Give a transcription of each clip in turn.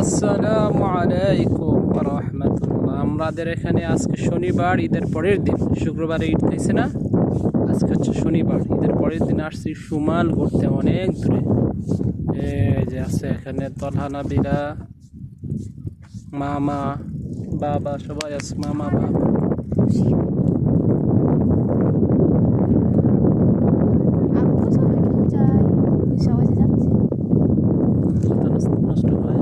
আসসালামু আলাইকুম ওয়া রাহমাতুল্লাহ। আমাদের এখানে আজকে শনিবার, ঈদের পরের দিন। শুক্রবারে ঈদ হয়েছে না, আজকে হচ্ছে শনিবার। ঈদের পরের দিন আসছি সুমাল ঘুরতে, অনেক দূরে। এই যে আছে এখানে তলহা, নাবিলা, মামা, বাবা, সবাই আছে। মামা, বাবা। নষ্ট হয়, নষ্ট হয়।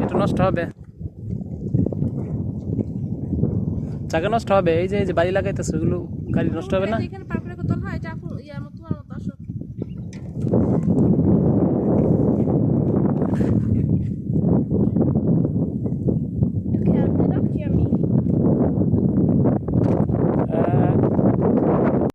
এটা নষ্ট হবে, চাকা নষ্ট হবে। এই যে বাড়ি লাগাইতেছে, ওগুলো গাড়ি নষ্ট হবে না।